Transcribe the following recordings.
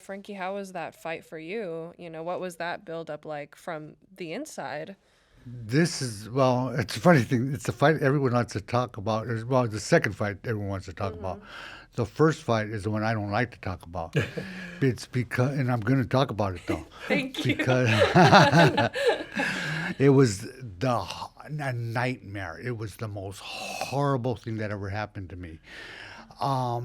Frankie, how was that fight for you? What was that build up like from the inside? It's a funny thing. It's a fight everyone wants to talk about. Well, the second fight everyone wants to talk about. Mm-hmm. The first fight is the one I don't like to talk about. It's because, and I'm going to talk about it though, Thank you. because it was a nightmare. It was the most horrible thing that ever happened to me. I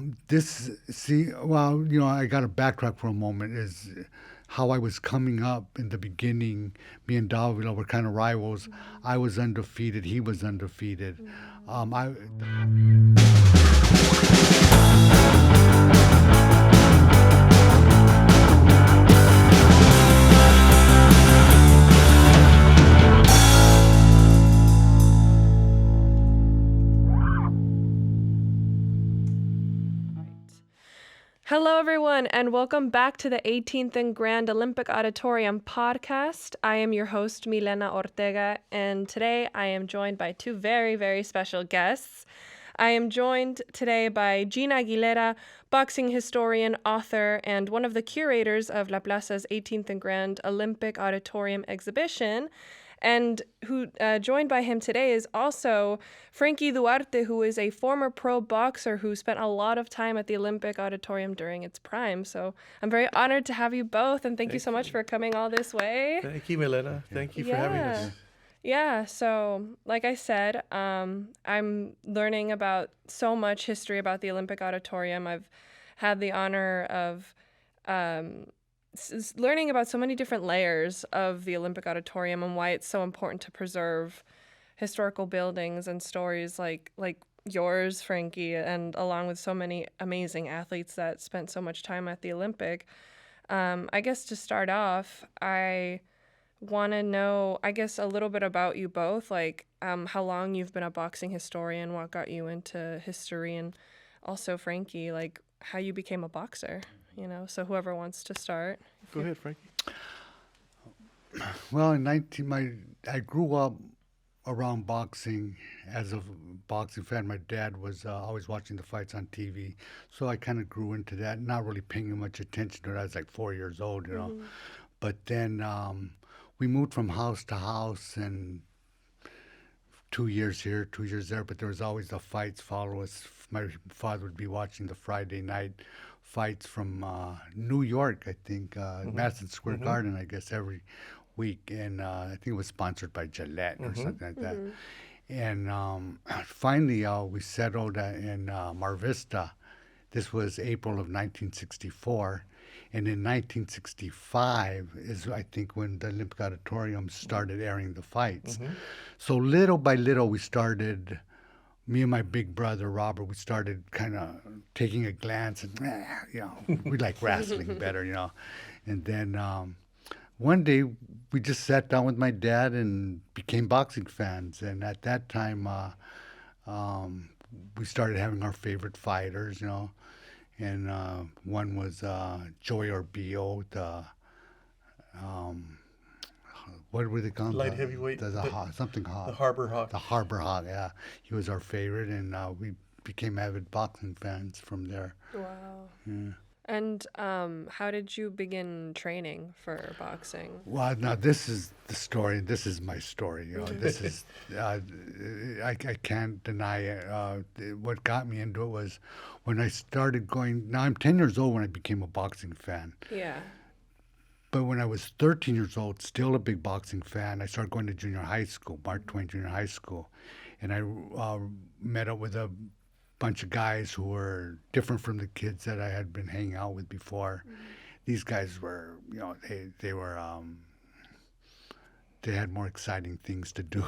got to backtrack for a moment. Is how I was coming up in the beginning. Me and Davila were kind of rivals. I was undefeated. He was undefeated. I Hello, everyone, and welcome back to the 18th and Grand Olympic Auditorium podcast. I am your host, Milena Ortega, and today I am joined by two very, very special guests. I am joined today by Gene Aguilera, boxing historian, author, and one of the curators of La Plaza's 18th and Grand Olympic Auditorium exhibition. And who joined by him today is also Frankie Duarte, who is a former pro boxer who spent a lot of time at the Olympic Auditorium during its prime. So I'm very honored to have you both, and thank you so much for coming all this way. Thank you, Milena. Thank you for having us. Yeah, so like I said, I'm learning about so much history about the Olympic Auditorium. I've had the honor of learning about so many different layers of the Olympic Auditorium and why it's so important to preserve historical buildings and stories like yours, Frankie, and along with so many amazing athletes that spent so much time at the Olympic. I guess to start off, I want to know, I guess, a little bit about you both, like how long you've been a boxing historian, what got you into history, and also, Frankie, like how you became a boxer. So whoever wants to start. Go ahead, Frankie. Well, I grew up around boxing as a boxing fan. My dad was always watching the fights on TV, so I kind of grew into that, not really paying much attention to it. I was like 4 years old, you know. Mm-hmm. But then we moved from house to house, and 2 years here, 2 years there. But there was always the fights follow us. My father would be watching the Friday night fights from New York, I think, Madison Square Garden, I guess, every week. And I think it was sponsored by Gillette or something like that. And finally, we settled in Mar Vista. This was April of 1964. And in 1965 is, I think, when the Olympic Auditorium started airing the fights. So little by little, me and my big brother, Robert, we started kind of taking a glance and, we like wrestling better, And then one day we just sat down with my dad and became boxing fans. And at that time, we started having our favorite fighters, And one was Joey Orbio, what were they called? Light heavyweight. Something Hawk. The Harbor Hawk. The Harbor Hawk, yeah. He was our favorite, and we became avid boxing fans from there. Wow. Yeah. And how did you begin training for boxing? Well, now this is the story. This is my story. This is I can't deny it. What got me into it was when I started going. Now I'm 10 years old when I became a boxing fan. Yeah. But when I was 13 years old, still a big boxing fan, I started going to junior high school, Mark Twain Junior High School, and I met up with a bunch of guys who were different from the kids that I had been hanging out with before. These guys were, they had more exciting things to do.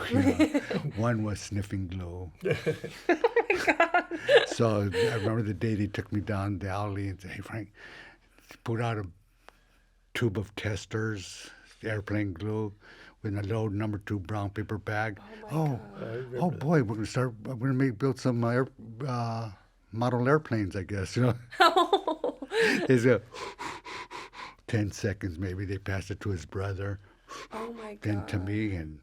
One was sniffing glue. Oh my God. So I remember the day they took me down the alley and said, "Hey, Frank, put out a tube of testers, airplane glue, with a little number 2 brown paper bag. Oh Boy, we're gonna build some model airplanes, I guess. It's 10 seconds maybe. They passed it to his brother, Oh my God. then to me, and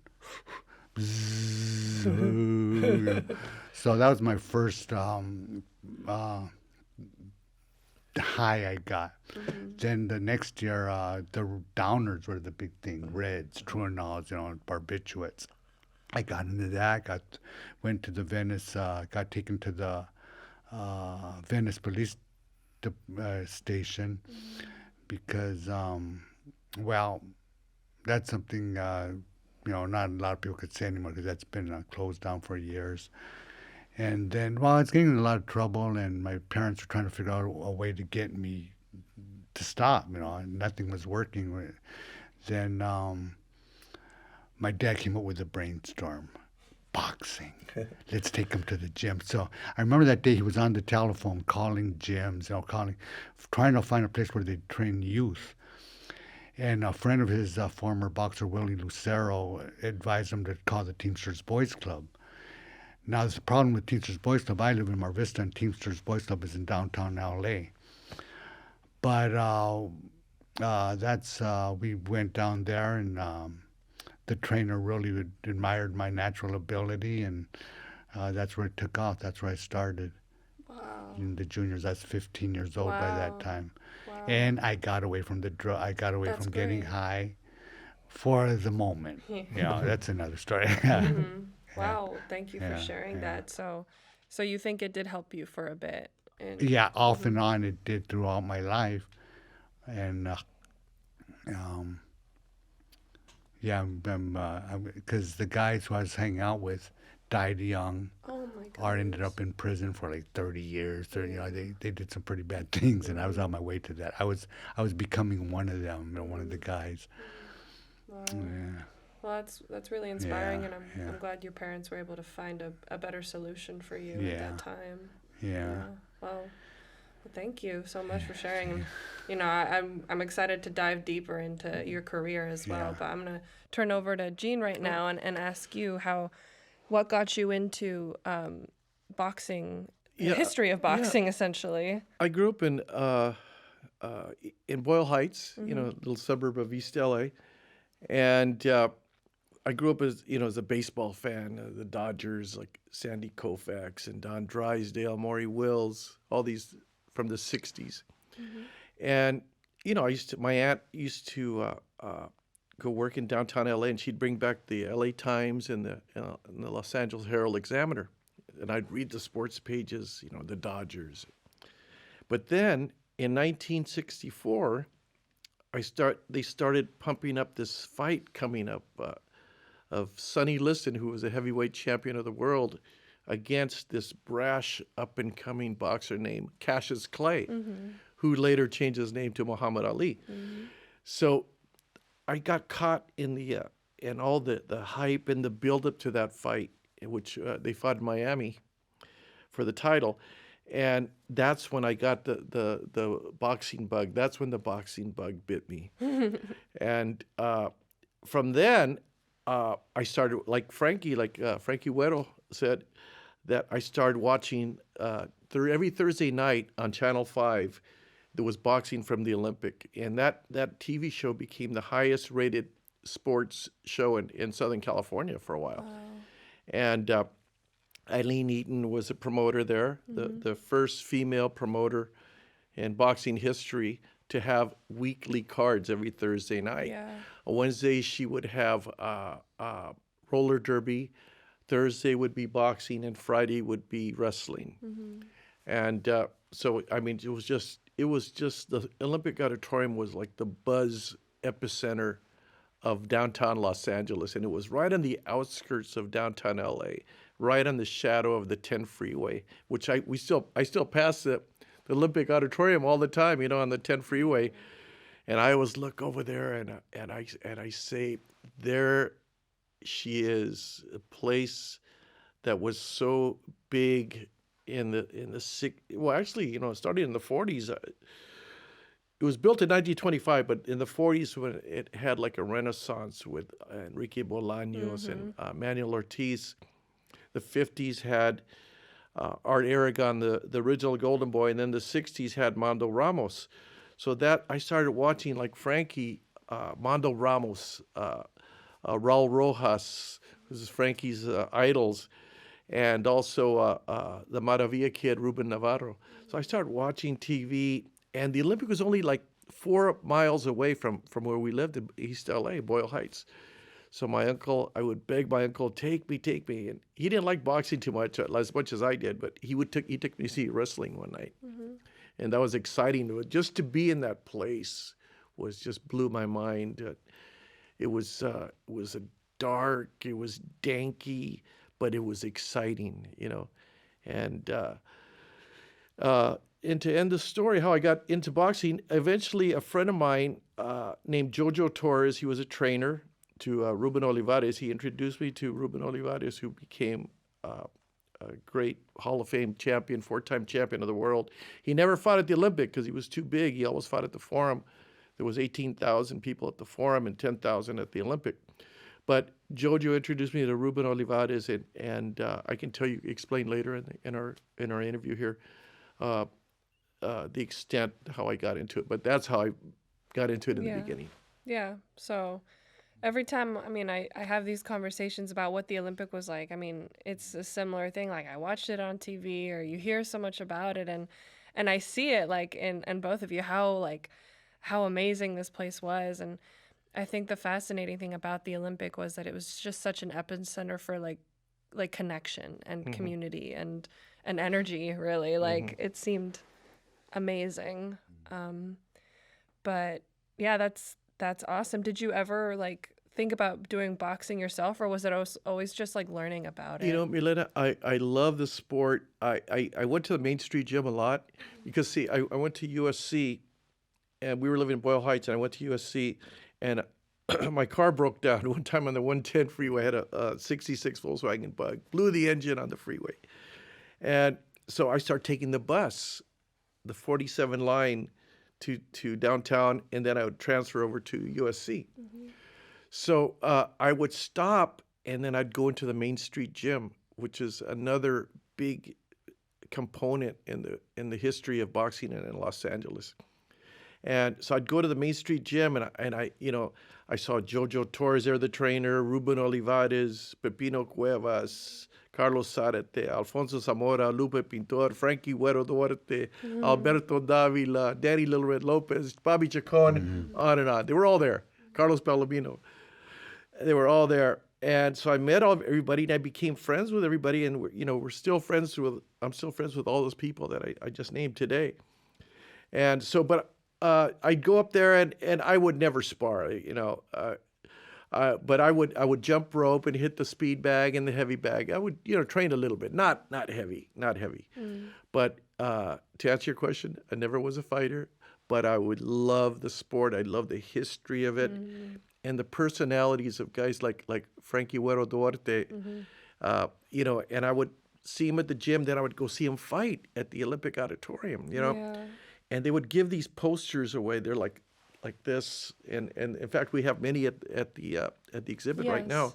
so that was my first high I got. Then the next year, the downers were the big thing, Reds, Truanals, and barbiturates. I got into that. Went to the Venice. Got taken to the Venice police station because, well, that's something not a lot of people could say anymore because that's been closed down for years. And then, well, I was getting in a lot of trouble, and my parents were trying to figure out a way to get me to stop. And nothing was working. Then my dad came up with a brainstorm. Boxing. Let's take him to the gym. So I remember that day he was on the telephone calling gyms, trying to find a place where they train youth. And a friend of his, former boxer Willie Lucero, advised him to call the Teamsters Boys Club. Now, there's a problem with Teamsters Boys Club. I live in Mar Vista, and Teamsters Boys Club is in downtown LA. But we went down there, and the trainer really admired my natural ability, and that's where it took off. That's where I started. Wow. In the juniors. I was 15 years old by that time. Wow. And I got away from the drug. I got away from getting high for the moment. That's another story. Wow. Thank you for sharing that. So you think it did help you for a bit? Yeah, off and on it did throughout my life. And because the guys who I was hanging out with died young. Oh my God. Or ended up in prison for like 30 years. They did some pretty bad things, and I was on my way to that. I was becoming one of them, one of the guys. Wow. Yeah. Well, that's really inspiring, Yeah, and I'm glad your parents were able to find a better solution for you at that time. Yeah. Well, thank you so much for sharing. And I'm excited to dive deeper into your career as well. Yeah. But I'm gonna turn over to Gene right now and ask you what got you into boxing, the history of boxing, essentially. I grew up in Boyle Heights, a little suburb of East LA, and I grew up as a baseball fan. The Dodgers, like Sandy Koufax and Don Drysdale, Maury Wills, all these from the '60s. And my aunt used to go work in downtown LA, and she'd bring back the LA Times and the Los Angeles Herald Examiner, and I'd read the sports pages, the Dodgers. But then in 1964, they started pumping up this fight coming up of Sonny Liston, who was a heavyweight champion of the world, against this brash up-and-coming boxer named Cassius Clay, who later changed his name to Muhammad Ali. So I got caught in all the hype and the build-up to that fight, in which they fought in Miami for the title. And that's when I got the boxing bug. That's when the boxing bug bit me. And from then, I started, like Frankie Duarte said, that I started watching every Thursday night on Channel 5. There was boxing from the Olympic, and that TV show became the highest rated sports show in Southern California for a while. Wow. And Eileen Eaton was a promoter there, the first female promoter in boxing history to have weekly cards every Thursday night. Yeah. On Wednesday, she would have roller derby. Thursday would be boxing, and Friday would be wrestling. And so, it was just the Olympic Auditorium was like the buzz epicenter of downtown Los Angeles, and it was right on the outskirts of downtown LA, right on the shadow of the 10 freeway, which I still pass the Olympic Auditorium all the time, on the 10 freeway, and I always look over there and I say, there she is, a place that was so big starting in the 40s. It was built in 1925, but in the 40s when it had like a renaissance with Enrique Bolaños and Manuel Ortiz. The 50s had Art Aragon, the original Golden Boy, and then the 60s had Mondo Ramos. So that I started watching like Frankie, Mondo Ramos, Raul Rojas, who was Frankie's idols, and also the Maravilla kid, Ruben Navarro. So I started watching TV, and the Olympic was only like 4 miles away from where we lived in East LA, Boyle Heights. So I would beg my uncle, take me. And he didn't like boxing too much, as much as I did, but he took me to see wrestling one night. And that was exciting. Just to be in that place was just blew my mind. It was a dark, it was danky, but it was exciting, And and to end the story, how I got into boxing, eventually a friend of mine named Jojo Torres, he was a trainer to Ruben Olivares. He introduced me to Ruben Olivares, who became a great Hall of Fame champion, 4-time champion of the world. He never fought at the Olympic because he was too big. He always fought at the Forum. There was 18,000 people at the Forum and 10,000 at the Olympic. But Jojo introduced me to Ruben Olivares, and I can explain later in our interview here, the extent how I got into it. But that's how I got into it in the beginning. Yeah. So every time, I have these conversations about what the Olympic was like. It's a similar thing. Like, I watched it on TV, or you hear so much about it, and I see it like in both of you, how amazing this place was. And I think the fascinating thing about the Olympic was that it was just such an epicenter for like connection and community and energy, really. Like, it seemed amazing. But yeah, that's awesome. Did you ever think about doing boxing yourself, or was it always just learning about it? Milena, I love the sport. I went to the Main Street gym a lot because, see, I went to USC, and we were living in Boyle Heights, and I went to USC, and my car broke down one time on the 110 freeway. I had a 66 Volkswagen Bug, blew the engine on the freeway. And so I started taking the bus, the 47 line to downtown, and then I would transfer over to USC. So I would stop, and then I'd go into the Main Street gym, which is another big component in the history of boxing in Los Angeles. And so I'd go to the Main Street gym, and I saw Jojo Torres there, the trainer, Ruben Olivares, Pepino Cuevas, Carlos Zarate, Alfonso Zamora, Lupe Pintor, Frankie Duarte, Alberto Davila, Danny Little Red Lopez, Bobby Chacon, on and on. They were all there. Carlos Palomino. They were all there. And so I met everybody, and I became friends with everybody, and I'm still friends with all those people that I just named today. And so, but I'd go up there, and I would never spar, but I would jump rope and hit the speed bag and the heavy bag. I would, train a little bit, not heavy. But to answer your question, I never was a fighter, but I would love the sport. I love the history of it, and the personalities of guys like Frankie Duarte. And I would see him at the gym. Then I would go see him fight at the Olympic Auditorium. Yeah. And they would give these posters away. They're like this, and in fact, we have many at the exhibit right now.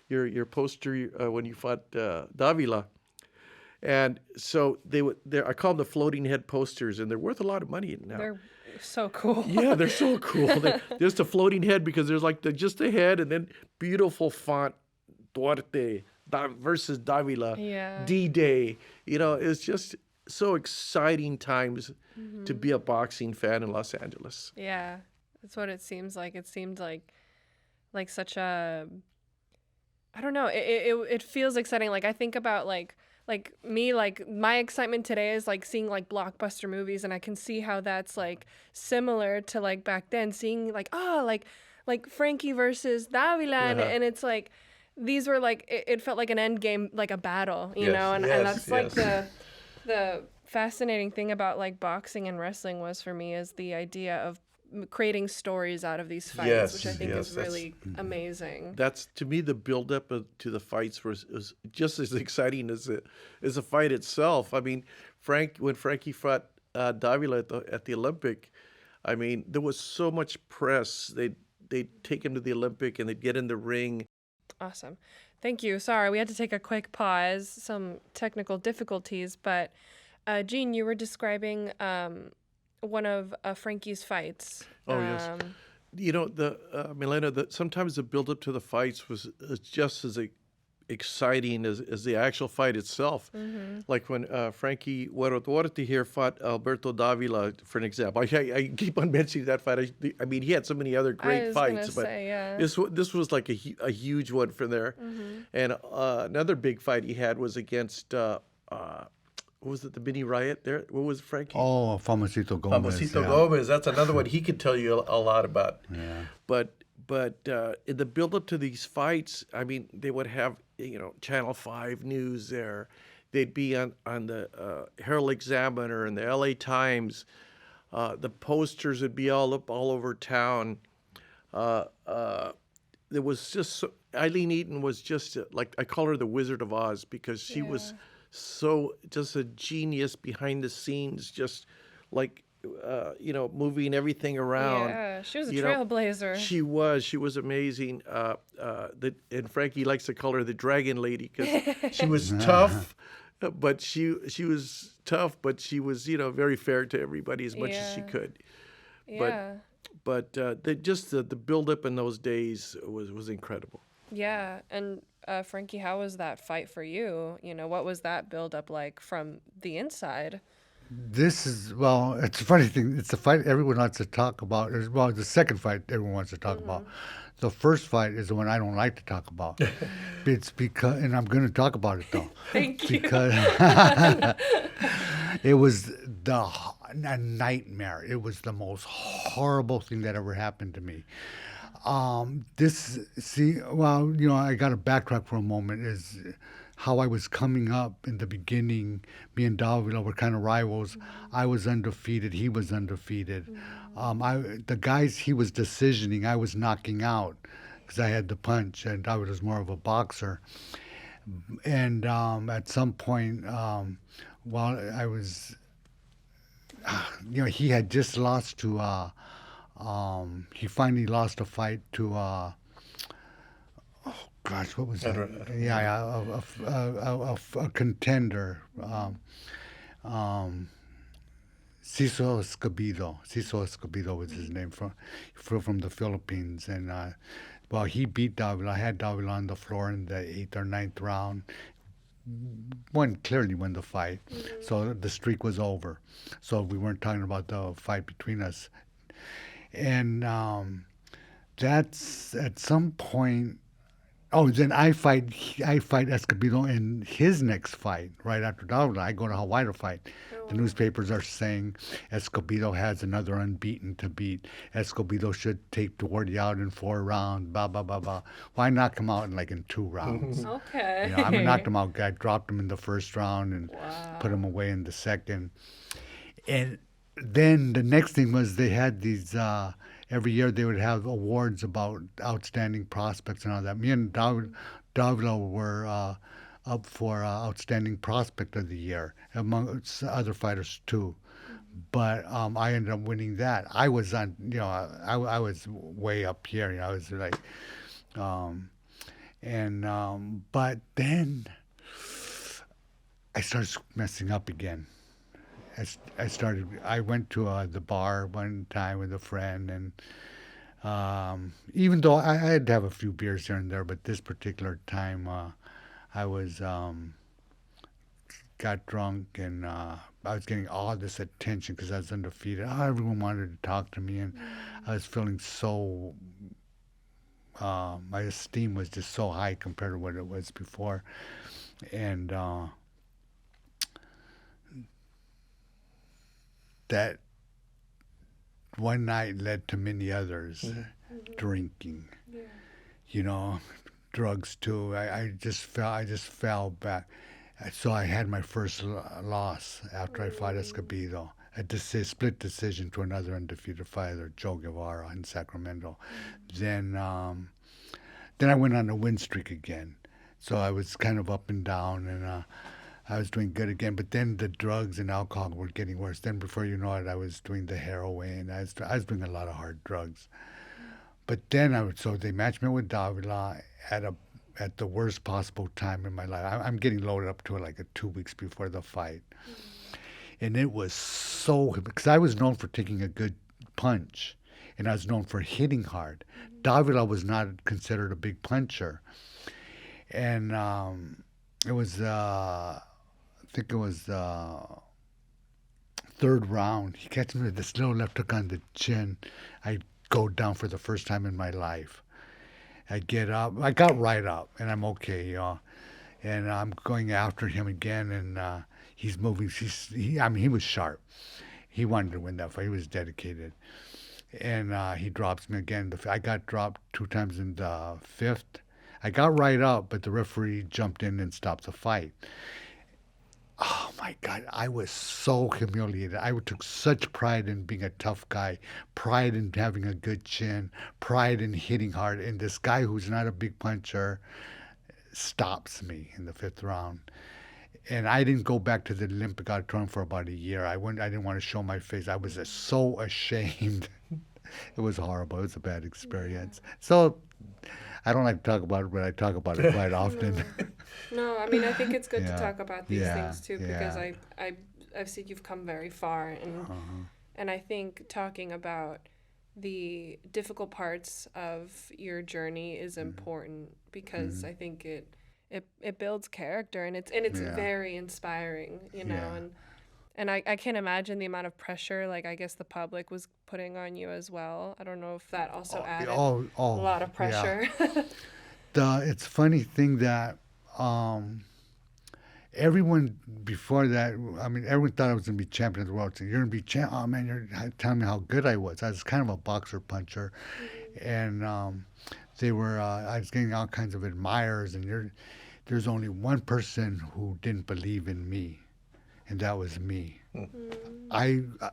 Your poster when you fought Davila, and so I call them the floating head posters, and they're worth a lot of money now. They're so cool. Yeah, they're so cool. They're just a floating head because there's just a head, and then beautiful font, Duarte versus Davila, D-Day. It's just so exciting times to be a boxing fan in Los Angeles. Yeah, that's what it seems like. It seemed like such a, I don't know. It feels exciting. I think about me, my excitement today is seeing blockbuster movies, and I can see how that's similar to back then, seeing Frankie versus Davila, and it's these were it felt like an end game, a battle, and that's the fascinating thing about boxing and wrestling was for me is the idea of creating stories out of these fights, which I think is really amazing. That's, to me, the build-up to the fights was just as exciting as the fight itself. I mean, when Frankie fought Davila at the Olympic, there was so much press. They'd take him to the Olympic, and they'd get in the ring. Awesome. Thank you. Sorry, we had to take a quick pause, some technical difficulties, but Gene, you were describing one of Frankie's fights. Oh, yes. Milena, sometimes the build-up to the fights was just as exciting as the actual fight itself. Like when Frankie Duarte here fought Alberto Davila, for an example. I keep on mentioning that fight. I mean, he had so many other I great was fights, gonna but say, yeah. this was like a huge one for there. And another big fight he had was against what was it, the mini riot there? What was Frankie? Oh, Famosito Gomez. Famosito yeah. Gomez. That's another one he could tell you a lot about. Yeah. But in the build up to these fights, I mean, they would have Channel 5 News there. They'd be on the Herald Examiner and the LA Times. The posters would be all over town. There was just Eileen Eaton was just like, I call her the Wizard of Oz, because she was so just a genius behind the scenes, just like moving everything around. Yeah, she was a You know, trailblazer. She was amazing. And Frankie likes to call her the Dragon Lady, because she was tough, but she was tough, but she was very fair to everybody as much as she could. Yeah. But the build up in those days was incredible. Yeah, and Frankie, how was that fight for you? What was that build up like from the inside? This is, well, it's a funny thing. It's a fight everyone wants to talk about. Well, the second fight everyone wants to talk about. The first fight is the one I don't like to talk about. It's because, and I'm going to talk about it though. Thank you. Because it was a nightmare. It was the most horrible thing that ever happened to me. I got to backtrack for a moment. Is how I was coming up in the beginning. Me and Davila were kind of rivals. I was undefeated. He was undefeated. The guys he was decisioning, I was knocking out because I had the punch, and Davila was more of a boxer. And at some point, while I was, he had just lost to. He finally lost a fight to. Gosh, what was that? A contender. Ciso Escobedo was his name, from the Philippines. And, he beat Davila. I had Davila on the floor in the 8th or 9th round. Clearly won the fight. So the streak was over. So we weren't talking about the fight between us. And that's at some point. Oh, then I fight Escobedo in his next fight right after Davila. I go to Hawaii to fight. The newspapers are saying Escobedo has another unbeaten to beat. Escobedo should take Duarte out in 4 rounds. Blah blah blah blah. Well, I knocked him out in 2 rounds. Okay. I knocked him out. I dropped him in the first round and put him away in the second. And then the next thing was they had these. Every year they would have awards about outstanding prospects and all that. Me and Davila were up for outstanding prospect of the year, among other fighters too. But I ended up winning that. I was on, I was way up here. I was like, but then I started messing up again. I went to the bar one time with a friend, and even though I had to have a few beers here and there, but this particular time I was got drunk, and I was getting all this attention because I was undefeated. Everyone wanted to talk to me, and I was feeling so. My esteem was just so high compared to what it was before, and. That one night led to many others. Drinking, drugs too. I just fell back. So I had my first loss after I fought Escobedo. A split decision to another undefeated fighter, Joe Guevara, in Sacramento. Then I went on a win streak again. So I was kind of up and down, and I was doing good again, but then the drugs and alcohol were getting worse. Then before you know it, I was doing the heroin. I was doing a lot of hard drugs. But then so they matched me with Davila at the worst possible time in my life. I'm getting loaded up to it like 2 weeks before the fight. And it was because I was known for taking a good punch, and I was known for hitting hard. Davila was not considered a big puncher. And it was, I think it was third round. He catches me with this little left hook on the chin. I go down for the first time in my life. I get up. I got right up, and I'm okay, And I'm going after him again, and he's moving. He was sharp. He wanted to win that fight. He was dedicated. And he drops me again. I got dropped 2 times in the 5th. I got right up, but the referee jumped in and stopped the fight. Oh my God, I was so humiliated. I took such pride in being a tough guy, pride in having a good chin, pride in hitting hard. And this guy who's not a big puncher stops me in the 5th round. And I didn't go back to the Olympic Auditorium for about a year. I didn't want to show my face. I was so ashamed. It was horrible. It was a bad experience. So I don't like to talk about it, but I talk about it quite often. No, I mean, I think it's good to Yeah. talk about these Yeah, things too, because yeah. I've seen you've come very far, and I think talking about the difficult parts of your journey is important because I think it builds character, and it's Yeah. very inspiring, Yeah. and I can imagine the amount of pressure, like I guess the public was putting on you as well. I don't know if that also added a lot of Yeah. pressure. It's funny thing that everyone before that, I mean, everyone thought I was going to be champion of the world. So you're going to be champ. Oh man, you're telling me how good I was. I was kind of a boxer puncher, and they were. I was getting all kinds of admirers, and there's only one person who didn't believe in me, and that was me.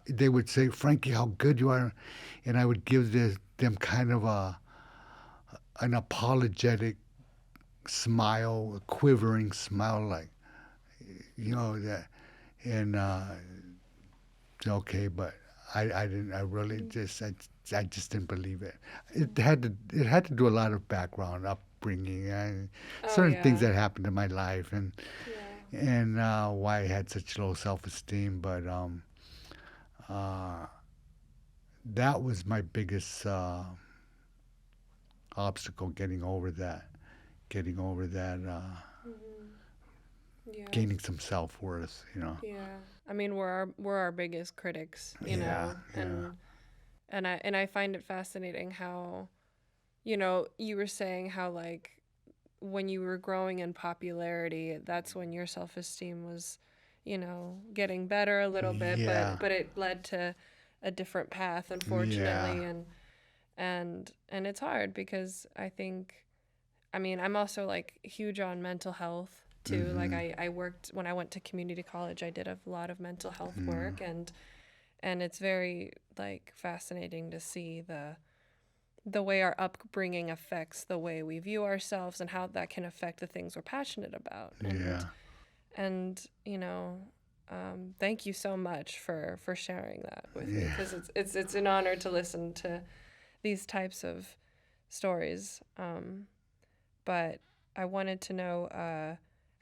They would say, Frankie, how good you are, and I would give them kind of an apologetic smile, a quivering smile, like, that, and okay, but I didn't. I really I just didn't believe it. It had to do a lot of background upbringing and certain things that happened in my life, and why I had such low self-esteem. But that was my biggest obstacle, getting over that, Yeah. gaining some self-worth. Yeah. I mean, we're our biggest critics, Yeah, and I find it fascinating how, you were saying how, like, when you were growing in popularity, that's when your self-esteem was, getting better a little bit, Yeah. but it led to a different path, unfortunately, and it's hard because I mean, I'm also like huge on mental health too. Like I worked when I went to community college, I did a lot of mental health work, and it's very like fascinating to see the way our upbringing affects the way we view ourselves and how that can affect the things we're passionate about. And thank you so much for sharing that with me, because it's an honor to listen to these types of stories. But I wanted to know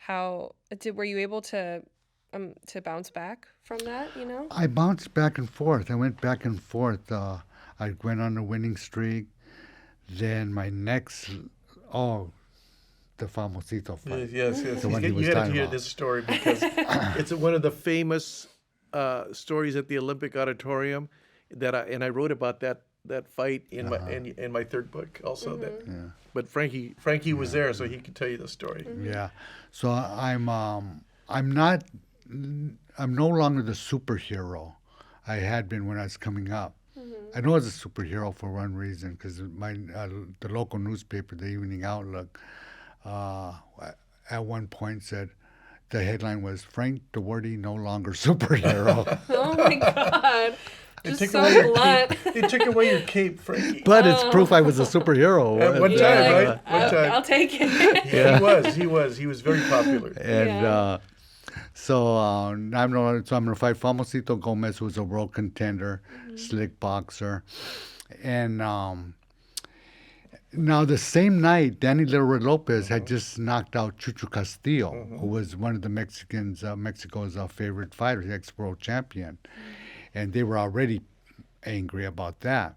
were you able to bounce back from that? I bounced back and forth. I went back and forth. I went on a winning streak. Then my next, the Famosito fight. Yes. The one he was You got to talking hear about. this story because it's one of the famous stories at the Olympic Auditorium I wrote about that fight in my third book also. But Frankie was there, so he could tell you the story. Yeah. So I'm no longer the superhero I had been when I was coming up. I know I was a superhero for one reason, because the local newspaper, the Evening Outlook, at one point said, the headline was, Frank Duarte no longer superhero. Oh my God. They Just took so away your blunt. cape. They took away your cape, Frankie. But it's proof I was a superhero. At one You're time, like, right? One time. I'll take it. Yeah. He was very popular. And so I'm going to fight Famosito Gomez, who's a world contender, slick boxer. And now the same night, Danny Little Lopez had just knocked out Chucho Castillo, who was one of the Mexico's favorite fighters, the ex-world champion. And they were already angry about that.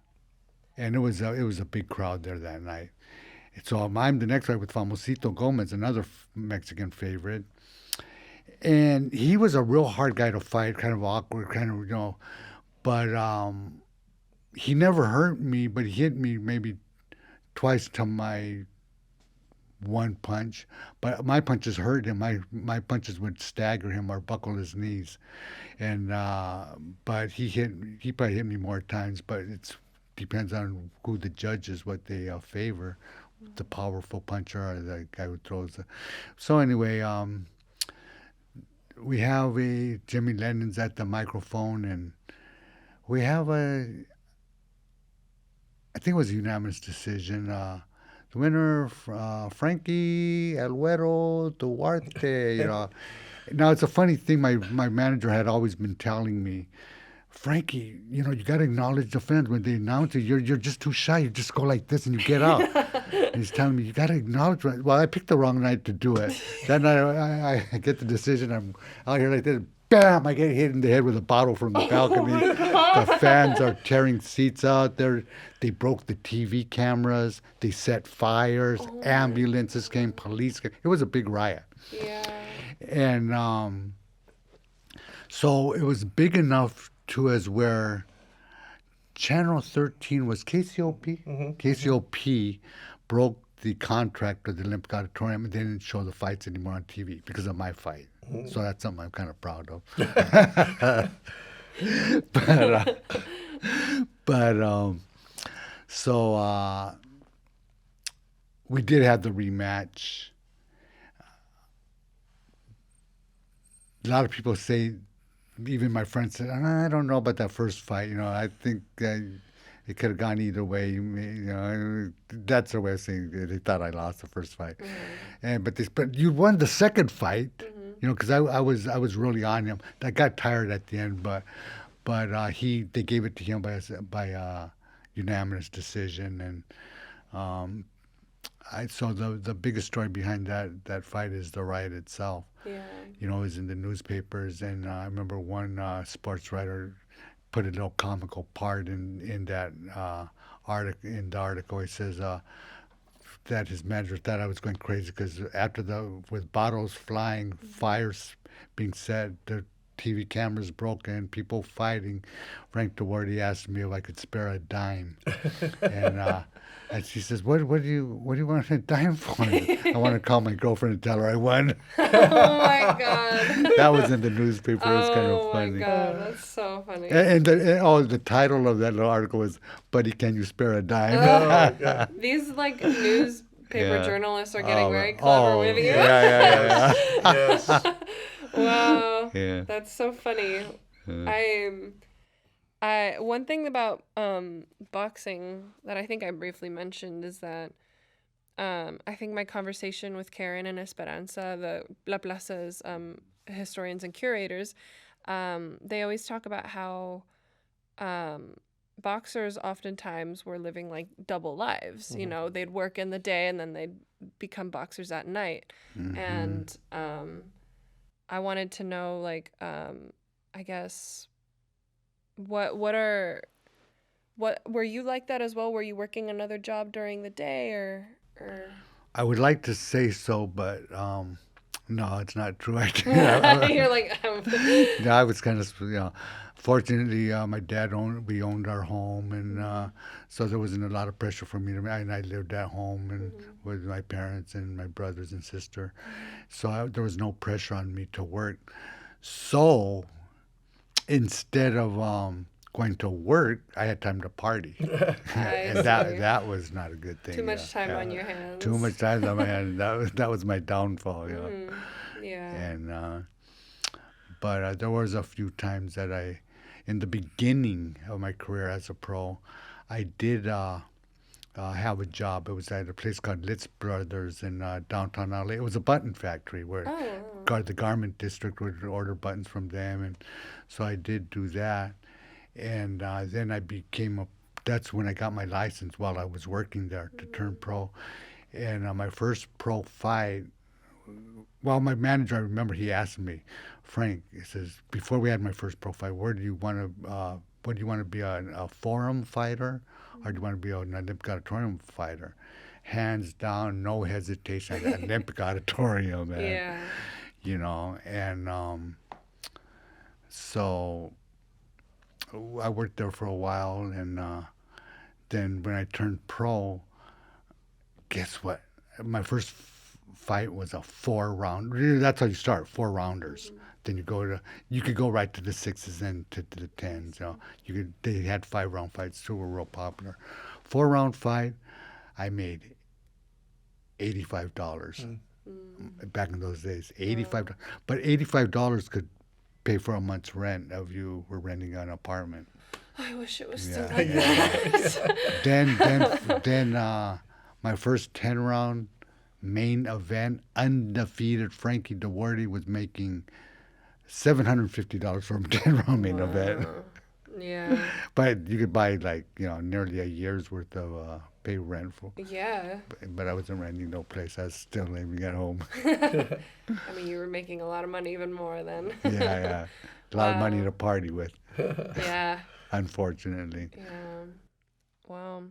And it was a big crowd there that night. So I'm the next fight with Famosito Gomez, another Mexican favorite. And he was a real hard guy to fight, kind of awkward, kind of, but he never hurt me, but he hit me maybe twice to my one punch. But my punches hurt him. My punches would stagger him or buckle his knees. And but he probably hit me more times, but it depends on who the judge is, what they favor, the powerful puncher or the guy who throws the. So anyway, we have Jimmy Lennon's at the microphone, and we have I think it was a unanimous decision. The winner, Frankie Duarte. Now it's a funny thing. My manager had always been telling me, Frankie, you got to acknowledge the fans when they announce it. You're just too shy. You just go like this and you get out. And he's telling me, you got to acknowledge. Well, I picked the wrong night to do it. That night I get the decision. I'm out here like this. Bam! I get hit in the head with a bottle from the balcony. The fans are tearing seats out. They broke the TV cameras. They set fires. Ambulances came. Police came. It was a big riot. Yeah. And so it was big enough to as where Channel 13 was KCOP. Mm-hmm. KCOP broke the contract with the Olympic Auditorium and they didn't show the fights anymore on TV because of my fight. Mm-hmm. So that's something I'm kind of proud of. So we did have the rematch. A lot of people say, even my friends said, I don't know about that first fight. I think it could have gone either way. That's their way of saying it. They thought I lost the first fight. Mm-hmm. But you won the second fight. Mm-hmm. Because I was really on him. I got tired at the end, but they gave it to him by unanimous decision. And so the biggest story behind that fight is the riot itself. Yeah. It was in the newspapers, and I remember one sports writer put a little comical part in that article. In the article, he says that his manager thought I was going crazy because with bottles flying, fires being set, the TV cameras broken, people fighting. Frank Duarte asked me if I could spare a dime, and she says, "What do you want a dime for?" I want to call my girlfriend and tell her I won. Oh my God! That was in the newspaper. It was kind of funny. Oh my God, that's so funny. And the title of that little article was, "Buddy, can you spare a dime?" These newspaper journalists are getting very clever with you. Yeah. Yes. Wow. Yeah. That's so funny. One thing about boxing that I think I briefly mentioned is that I think my conversation with Karen and Esperanza, the La Plaza's historians and curators, they always talk about how boxers oftentimes were living like double lives. Mm-hmm. They'd work in the day and then they'd become boxers at night. Mm-hmm. And I wanted to know, like, I guess, what were you like that as well? Were you working another job during the day or? I would like to say so, but no, it's not true. You're like, Yeah, I was kind of, fortunately, my dad we owned our home, and so there wasn't a lot of pressure for me and I lived at home and with my parents and my brothers and sister, so there was no pressure on me to work. So instead of going to work, I had time to party, and that was not a good thing. Too much time on your hands. Too much time on my hands. That was my downfall. Yeah. And but there was a few times that in the beginning of my career as a pro, I did have a job. It was at a place called Litz Brothers in downtown LA. It was a button factory where the garment district would order buttons from them, and so I did do that. And then I that's when I got my license while I was working there to turn pro. And my first pro fight, my manager, I remember he asked me, Frank, he says, before we had my first pro fight, where do you want to what do you want to be, a forum fighter, or do you want to be an Olympic Auditorium fighter? Hands down, no hesitation, Olympic Auditorium, man. Yeah. You know, and so I worked there for a while, and then when I turned pro, guess what? My first fight was a 4-round. Really, that's how you start, 4-rounders. Then you could go right to the 6s and to the 10s. You know, they had 5-round fights too, were real popular. 4-round fight, I made $85 back in those days. $85, but $85 could pay for a month's rent if you were renting an apartment. I wish it was Yeah. still like that. Then my first 10-round main event, undefeated Frankie Duarte was making $750 for a 10-round main event. Yeah. But you could buy nearly a year's worth of pay rent for. Yeah. But I wasn't renting no place. I was still living at home. I mean, you were making a lot of money, even more then. Yeah. A lot of money to party with. Yeah. Unfortunately. Yeah. Wow.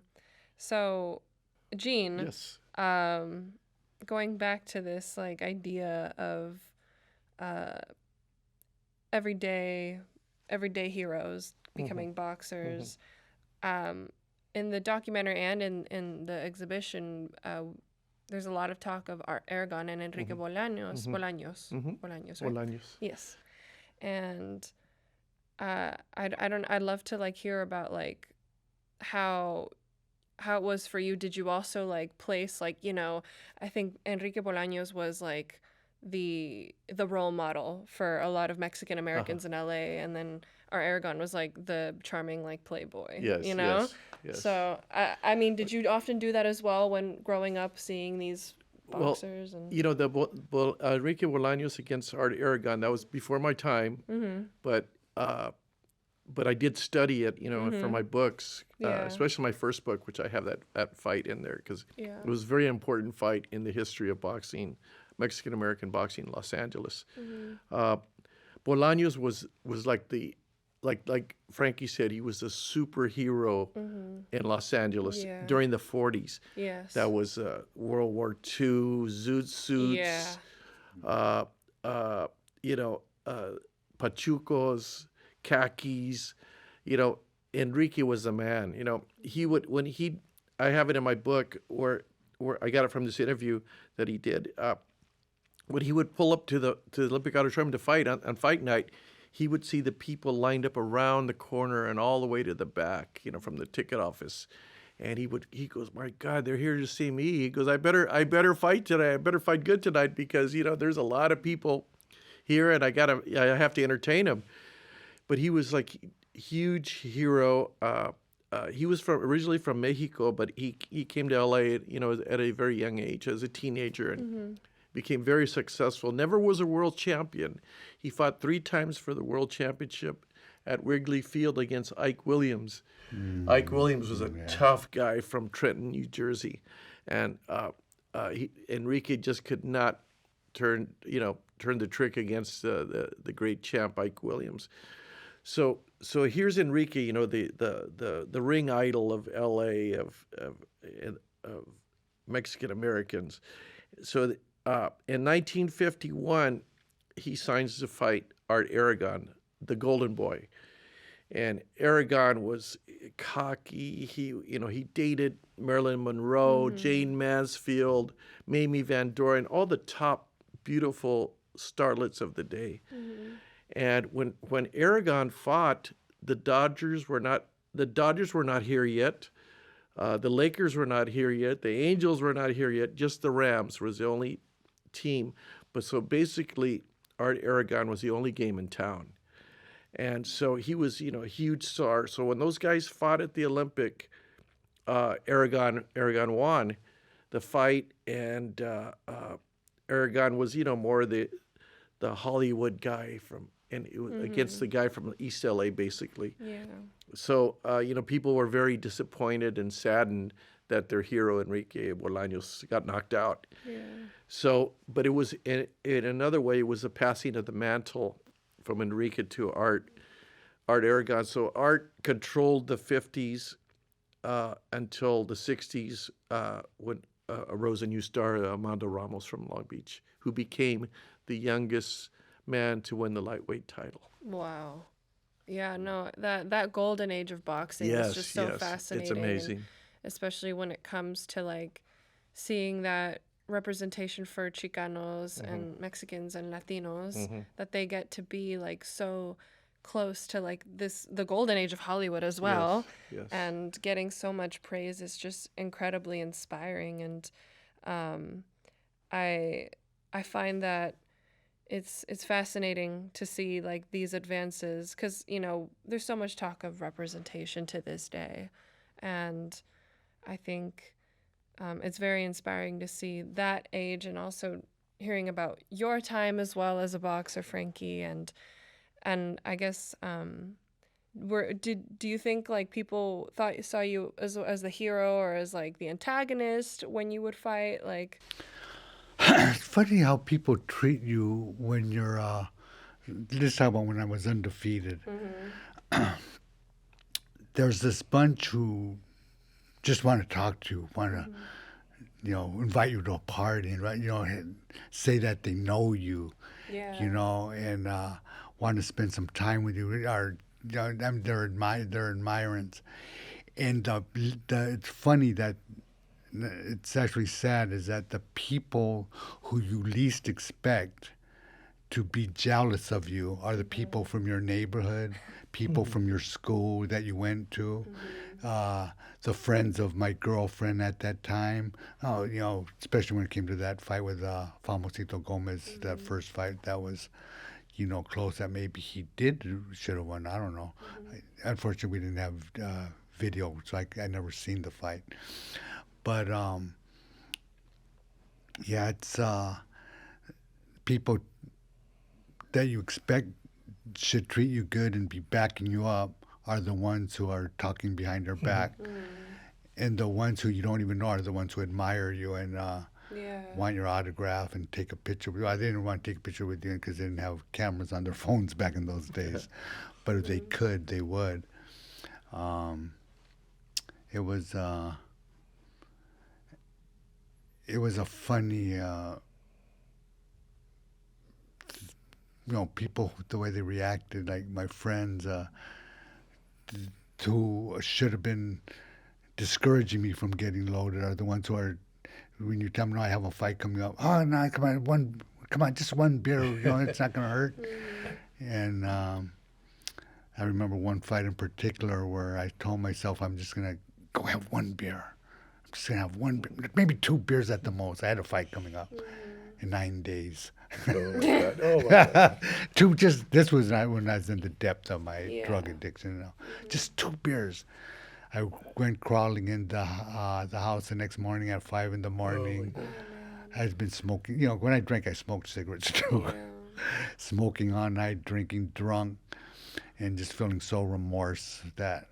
So, Gene. Yes. Going back to this idea of everyday heroes becoming boxers. In the documentary and in the exhibition, there's a lot of talk of Art Aragon and Enrique Bolaños. Bolaños, right? Bolaños. Yes. And I'd love to hear about how it was for you. Did you also place I think Enrique Bolaños was the role model for a lot of Mexican Americans in LA, and then Art Aragon was the charming playboy. Yes. You know? Yes. So I mean, did you often do that as well when growing up, seeing these boxers? The Enrique Bolaños against Art Aragon, that was before my time, but I did study it, for my books, especially my first book, which I have that fight in there, because it was a very important fight in the history of boxing, Mexican American boxing in Los Angeles. Bolaños was like Frankie said, he was a superhero in Los Angeles during the 40s. Yes. That was World War II, zoot suits, pachucos, khakis. Enrique was the man. He would, I have it in my book where I got it from this interview that he did. When he would pull up to the Olympic Auditorium to fight on fight night, he would see the people lined up around the corner and all the way to the back, from the ticket office. And he goes, my God, they're here to see me. He goes, I better fight today. I better fight good tonight because, there's a lot of people here and I have to entertain them. But he was huge hero. He was originally from Mexico, but he came to LA, at a very young age as a teenager and became very successful. Never was a world champion. He fought 3 times for the world championship at Wrigley Field against Ike Williams. Ike Williams was a tough guy from Trenton, New Jersey, and Enrique just could not turn the trick against the great champ Ike Williams. So here's Enrique, the ring idol of LA of Mexican Americans. So in 1951, he signs to fight Art Aragon, the Golden Boy, and Aragon was cocky. He dated Marilyn Monroe, Jane Mansfield, Mamie Van Doren, all the top beautiful starlets of the day. And when Aragon fought, the Dodgers were not here yet. The Lakers were not here yet. The Angels were not here yet. Just the Rams was the only team. But so basically, Art Aragon was the only game in town. And so he was, a huge star. So when those guys fought at the Olympic, Aragon won the fight, and Aragon was, more the Hollywood guy against the guy from East LA, basically. Yeah. So, people were very disappointed and saddened that their hero, Enrique Bolaños, got knocked out. Yeah. So, but it was, in another way, it was a passing of the mantle from Enrique to Art. Art Aragon. So Art controlled the 50s until the 60s when arose a new star, Armando Ramos from Long Beach, who became the youngest man to win the lightweight title. Wow. Yeah, no, that golden age of boxing is just so fascinating. It's amazing. And especially when it comes to like seeing that representation for Chicanos and Mexicans and Latinos, that they get to be like so close to like the golden age of Hollywood as well. Yes. And getting so much praise is just incredibly inspiring. And I find that it's fascinating to see like these advances because, you know, there's so much talk of representation to this day. And I think it's very inspiring to see that age and also hearing about your time as well as a boxer, Frankie. And I guess do you think like people saw you as the hero or as like the antagonist when you would fight? Like, it's funny how people treat you when you're. This time when I was undefeated, there's this bunch who just want to talk to you, want to, you know, invite you to a party and, you know, say that they know you, yeah, you know, and want to spend some time with you. Or, you know, they're admirers. And it's funny that it's actually sad is that the people who you least expect to be jealous of you are the people from your neighborhood, people from your school that you went to, the friends of my girlfriend at that time. Oh, you know, especially when it came to that fight with Famosito Gomez, that first fight, that was, you know, close. That maybe he should have won. I don't know. Unfortunately, we didn't have video, so I never seen the fight. But yeah, it's people that you expect should treat you good and be backing you up are the ones who are talking behind your back. And the ones who you don't even know are the ones who admire you and want your autograph and take a picture with you. I didn't want to take a picture with you because they didn't have cameras on their phones back in those days. But if they could, they would. It was a funny, you know, people, the way they reacted, like my friends who should have been discouraging me from getting loaded are the ones who are, when you tell them, no, I have a fight coming up, oh, no, come on, just one beer, you know, it's not going to hurt. And I remember one fight in particular where I told myself I'm just going to go have one beer. I'm just going to have one, maybe 2 beers at the most. I had a fight coming up in 9 days. Oh my God! Oh my God! This was when I was in the depth of my drug addiction. You know, just 2 beers. I went crawling in the house the next morning at 5 in the morning. I had been smoking. You know, when I drank, I smoked cigarettes too. Smoking all night, drinking drunk, and just feeling so remorse that.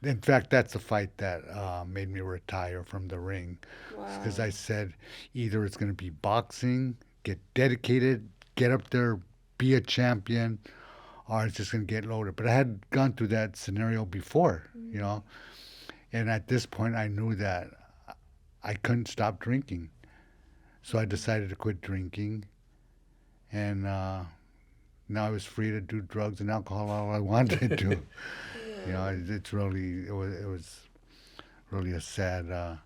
In fact, that's the fight that made me retire from the ring. Because I said, either it's going to be boxing, get dedicated, get up there, be a champion, or it's just going to get loaded. But I had gone through that scenario before, you know. And at this point, I knew that I couldn't stop drinking. So I decided to quit drinking. And now I was free to do drugs and alcohol all I wanted to. You know, it was really a sad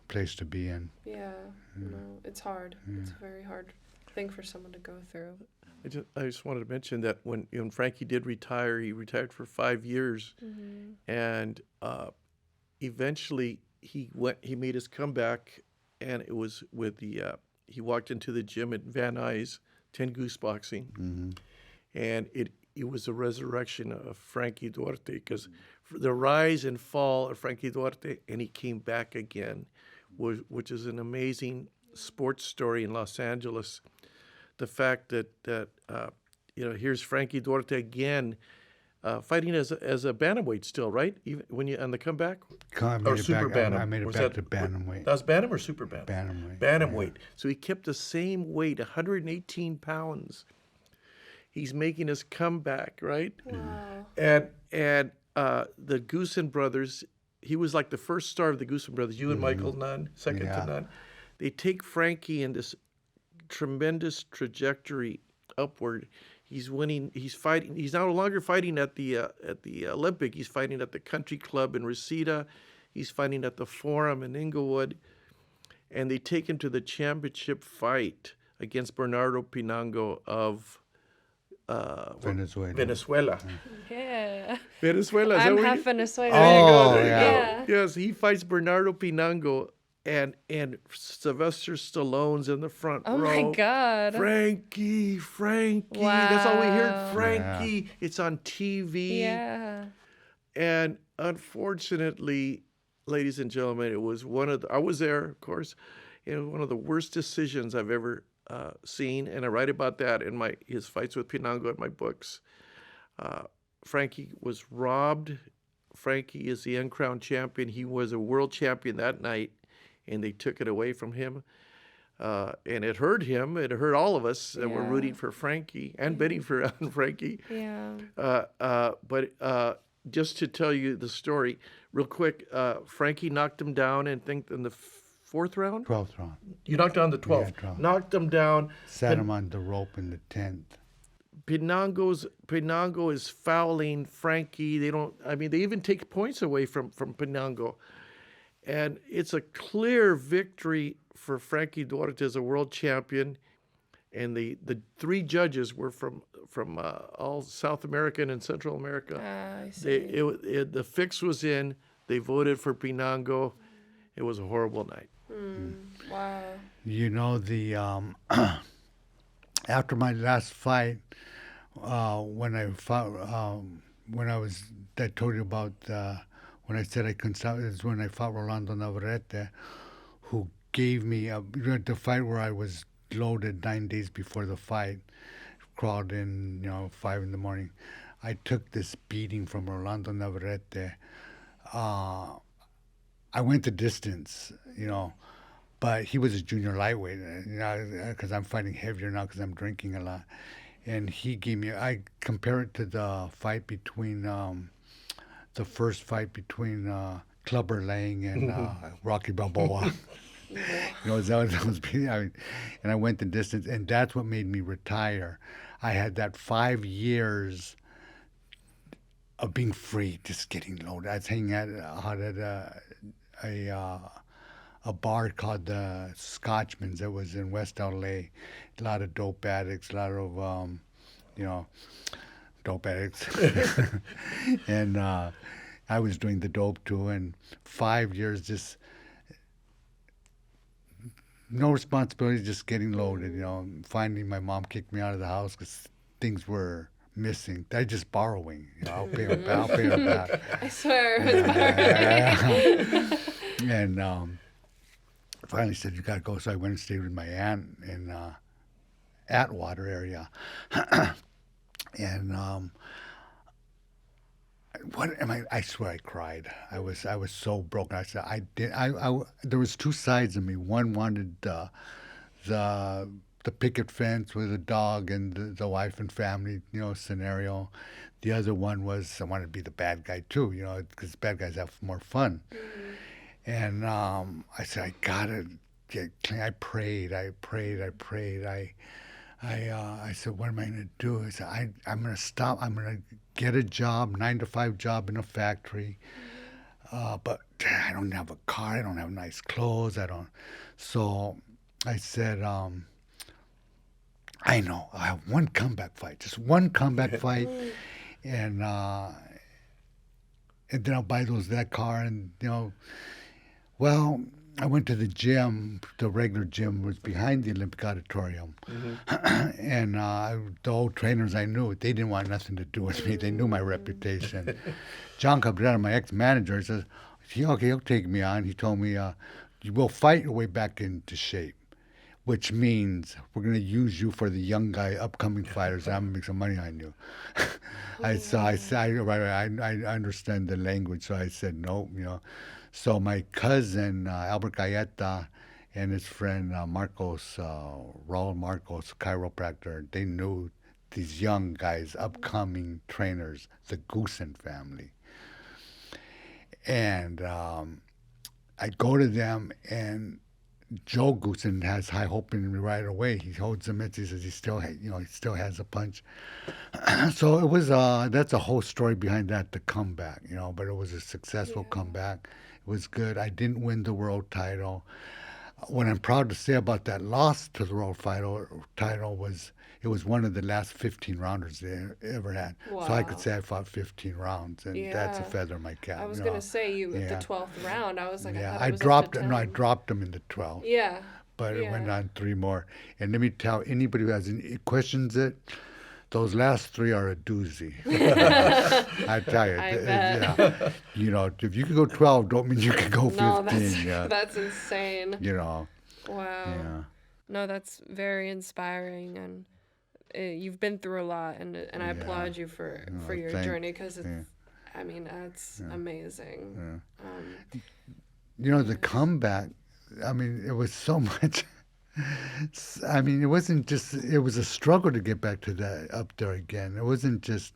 place to be in. Yeah, no, it's hard. It's a very hard thing for someone to go through. I just wanted to mention that when Frankie did retire, he retired for 5 years, and eventually he made his comeback, and it was with he walked into the gym at Van Nuys, 10 Goose Boxing, and it was a resurrection of Frankie Duarte, because the rise and fall of Frankie Duarte, and he came back again, which is an amazing sports story in Los Angeles. The fact that here's Frankie Duarte again, fighting as a bantamweight still, right? Even when you on the comeback, I made it back to bantamweight. That was bantam or super bantam? Bantamweight. Bantamweight. So he kept the same weight, 118 pounds. He's making his comeback, right? Wow. And the Goosen brothers, he was like the first star of the Goosen brothers. You and Michael Nunn, second to Yeah. none. They take Frankie in this tremendous trajectory upward. He's winning. He's fighting. He's no longer fighting at the Olympic. He's fighting at the Country Club in Reseda. He's fighting at the Forum in Inglewood, and they take him to the championship fight against Bernardo Pinango of Venezuela. Venezuela. Yeah. Venezuela. Is that I'm where half you- Venezuelan. Oh, There you yeah. go. Yes, he fights Bernardo Pinango, and Sylvester Stallone's in the front Oh row. my God. Frankie. That's all we heard. Wow. Frankie. It's on TV. Yeah. And unfortunately, ladies and gentlemen, it was I was there, of course. It was one of the worst decisions I've ever seen, and I write about that in his fights with Pinango in my books. Frankie was robbed. Frankie is the uncrowned champion. He was a world champion that night, and they took it away from him. And it hurt him. It hurt all of us that were Yeah. rooting for Frankie and betting for Frankie. Yeah. But just to tell you the story real quick, Frankie knocked him down, and think in the fourth round. 12th round. You knocked down the 12th. Yeah, 12th. Knocked him down. Sat him on the rope in the 10th. Pinango is fouling Frankie. They even take points away from Pinango. And it's a clear victory for Frankie Duarte as a world champion. And the three judges were from all South American and Central America. I see. The fix was in. They voted for Pinango. It was a horrible night. Wow. You know, after my last fight, when I fought, I told you about, when I said I couldn't stop, is when I fought Rolando Navarrete, who gave me the fight where I was loaded 9 days before the fight, crawled in, 5 in the morning. I took this beating from Rolando Navarrete. I went the distance, but he was a junior lightweight, because I'm fighting heavier now because I'm drinking a lot. And he gave me, I compare it to the fight between, the first fight between Clubber Lang and Rocky Balboa. That was and I went the distance, and that's what made me retire. I had that 5 years of being free, just getting loaded. I was hanging out at a bar called the Scotchman's that was in West LA. A lot of dope addicts, a lot of dope addicts, and I was doing the dope too. And 5 years, just no responsibility, just getting loaded. Finally, my mom kicked me out of the house because things were missing. They're just borrowing. I'll pay her back. I'll pay her back. I swear it was borrowing. And finally said, you got to go. So I went and stayed with my aunt in Atwater area. And I swear I cried. I was so broken. I said, there was two sides of me. One wanted the picket fence with a dog and the wife and family, scenario. The other one was I wanted to be the bad guy too, because bad guys have more fun. And I said, I gotta get clean. I prayed. I said, what am I going to do? I said, I'm going to stop. I'm going to get a job, 9-to-5 job in a factory. But I don't have a car. I don't have nice clothes. So I said, I know. I have one comeback fight, just one comeback fight. And then I'll buy that car. And, well, I went to the gym. The regular gym was behind the Olympic Auditorium. And the old trainers I knew, they didn't want nothing to do with me. They knew my reputation. John Cabrera, my ex-manager, says, okay, he'll take me on. He told me, you will fight your way back into shape, which means we're going to use you for the young guy, upcoming fighters. I'm going to make some money on you. I understand the language, so I said no, So my cousin, Albert Galleta, and his friend Raul Marcos, chiropractor, they knew these young guys, upcoming trainers, the Goosen family. And I go to them, and Joe Goosen has high hope in me right away. He holds the mitts. He says he still has a punch. So it was that's a whole story behind that, the comeback, but it was a successful comeback. It was good. I didn't win the world title. What I'm proud to say about that loss to the world title was it was one of the last 15 rounders they ever had. Wow. So I could say I fought 15 rounds, and that's a feather in my cap. I was gonna say the 12th round. I was like, I dropped it. No, I dropped him in the 12th. Yeah. But it went on 3 more. And let me tell anybody who has any questions those last 3 are a doozy. I tell you. I bet. If you can go 12, don't mean you can go 15. No, that's insane. Wow. Yeah. No, that's very inspiring, and you've been through a lot, and I applaud you for your journey, because that's amazing. The comeback, it was so much. It wasn't just, it was a struggle to get back to up there again. It wasn't just,